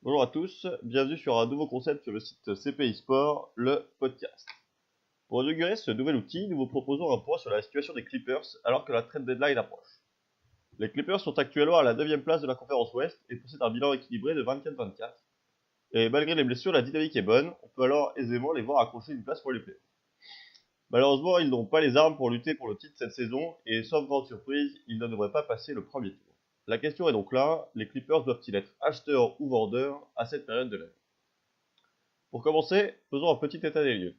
Bonjour à tous, bienvenue sur un nouveau concept sur le site CPI Sport, le podcast. Pour inaugurer ce nouvel outil, nous vous proposons un point sur la situation des Clippers alors que la trade deadline approche. Les Clippers sont actuellement à la 9e place de la conférence Ouest et possèdent un bilan équilibré de 24-24. Et malgré les blessures, la dynamique est bonne, on peut alors aisément les voir accrocher une place pour les playoffs. Malheureusement, ils n'ont pas les armes pour lutter pour le titre cette saison et sauf grande surprise, ils ne devraient pas passer le premier tour. La question est donc là, les Clippers doivent-ils être acheteurs ou vendeurs à cette période de l'année? Pour commencer, faisons un petit état des lieux.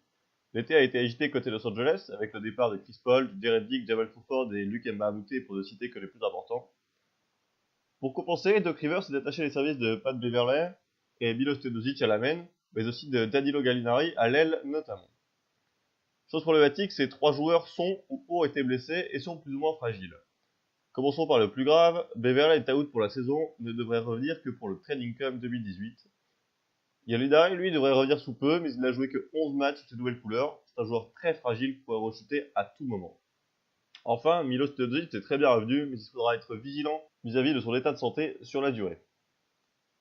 L'été a été agité côté Los Angeles, avec le départ de Chris Paul, Jared Dick, Jamal Crawford et Luke Mbamute pour ne citer que les plus importants. Pour compenser, Doc Rivers s'est détaché des services de Pat Beverley et Milos Teodosic à la main, mais aussi de Danilo Gallinari à l'aile notamment. Chose problématique, ces trois joueurs sont ou ont été blessés et sont plus ou moins fragiles. Commençons par le plus grave, Beverley est out pour la saison, ne devrait revenir que pour le Training Camp 2018. Gallinari, lui, devrait revenir sous peu, mais il n'a joué que 11 matchs sous ses nouvelles couleurs. C'est un joueur très fragile qui pourrait rechuter à tout moment. Enfin, Milos Teodosic est très bien revenu, mais il faudra être vigilant vis-à-vis de son état de santé sur la durée.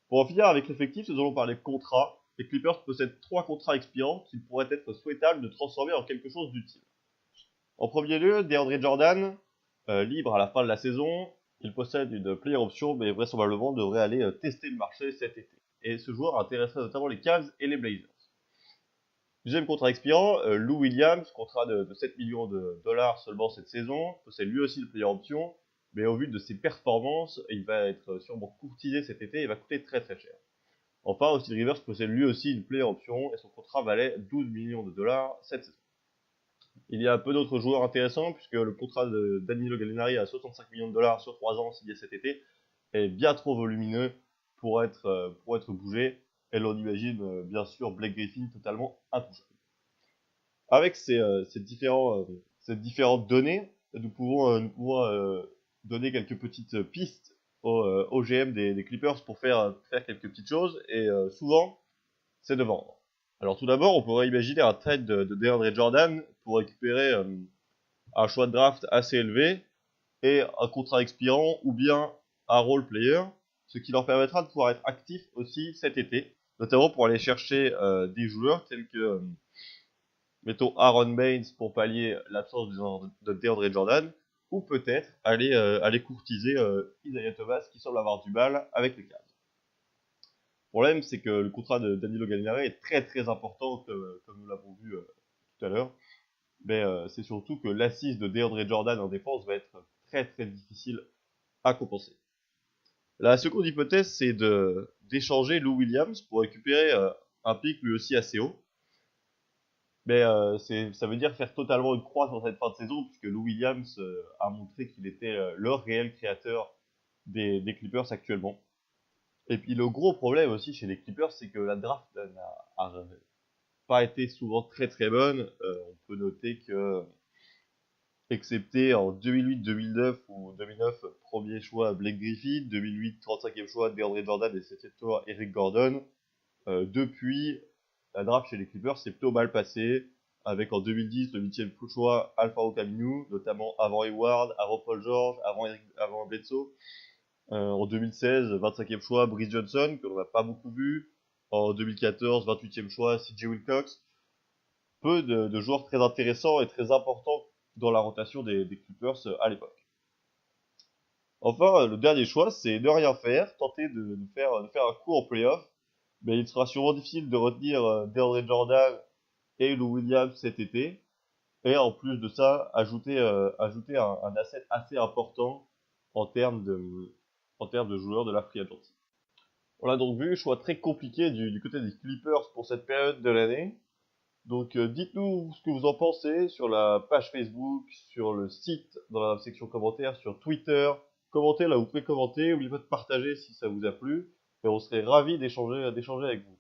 Pour en finir avec l'effectif, nous allons parler contrats. Les Clippers possèdent 3 contrats expirants qu'il pourrait être souhaitable de transformer en quelque chose d'utile. En premier lieu, DeAndre Jordan, libre à la fin de la saison. Il possède une player option, mais vraisemblablement devrait aller tester le marché cet été. Et ce joueur intéresserait notamment les Cavs et les Blazers. Deuxième contrat expirant, Lou Williams, contrat de 7 millions de dollars seulement cette saison, possède lui aussi le player option, mais au vu de ses performances, il va être sûrement courtisé cet été et va coûter très très cher. Enfin, Austin Rivers possède lui aussi une player option et son contrat valait 12 millions de dollars cette saison. Il y a peu d'autres joueurs intéressants puisque le contrat de Danilo Gallinari à 65 millions de dollars sur 3 ans signé cet été est bien trop volumineux pour être bougé. Et l'on imagine bien sûr Blake Griffin totalement intouchable. Avec ces différentes données, nous pouvons donner quelques petites pistes au GM des Clippers pour faire quelques petites choses. Et souvent, c'est de vendre. Alors tout d'abord, on pourrait imaginer un trade de DeAndre Jordan pour récupérer un choix de draft assez élevé et un contrat expirant ou bien un role player, ce qui leur permettra de pouvoir être actifs aussi cet été, notamment pour aller chercher des joueurs tels que, mettons, Aaron Baines pour pallier l'absence de DeAndre Jordan, ou peut-être aller courtiser Isaiah Thomas qui semble avoir du mal avec les Cavs. Le problème, c'est que le contrat de Danilo Gallinari est très très important, comme nous l'avons vu tout à l'heure. Mais c'est surtout que l'assise de DeAndre Jordan en défense va être très très difficile à compenser. La seconde hypothèse, c'est d'échanger Lou Williams pour récupérer un pick lui aussi assez haut. Mais ça veut dire faire totalement une croix sur cette fin de saison, puisque Lou Williams a montré qu'il était leur réel créateur des Clippers actuellement. Et puis le gros problème aussi chez les Clippers, c'est que la draft n'a pas été souvent très très bonne. On peut noter que, excepté en 2008-2009 ou 2009, premier choix Blake Griffin, 2008, 35e choix DeAndre Jordan et 7e choix Eric Gordon. Depuis, la draft chez les Clippers s'est plutôt mal passée, avec en 2010 le 8e choix Al-Farouq Aminu, notamment avant Hayward, avant Paul George, avant Bledsoe. En 2016, 25e choix Brice Johnson, que l'on n'a pas beaucoup vu. En 2014, 28e choix CJ Wilcox. Peu de joueurs très intéressants et très importants dans la rotation des Clippers à l'époque. Enfin, le dernier choix, c'est ne rien faire, tenter de faire un coup en playoff. Mais il sera sûrement difficile de retenir DeAndre Jordan et Lou Williams cet été. Et en plus de ça, ajouter un asset assez important en termes de joueurs de la free agency. On l'a donc vu, choix très compliqué du côté des Clippers pour cette période de l'année. Donc dites-nous ce que vous en pensez sur la page Facebook, sur le site, dans la section commentaires, sur Twitter. Commentez là où vous pouvez commenter, n'oubliez pas de partager si ça vous a plu. Et on serait ravis d'échanger avec vous.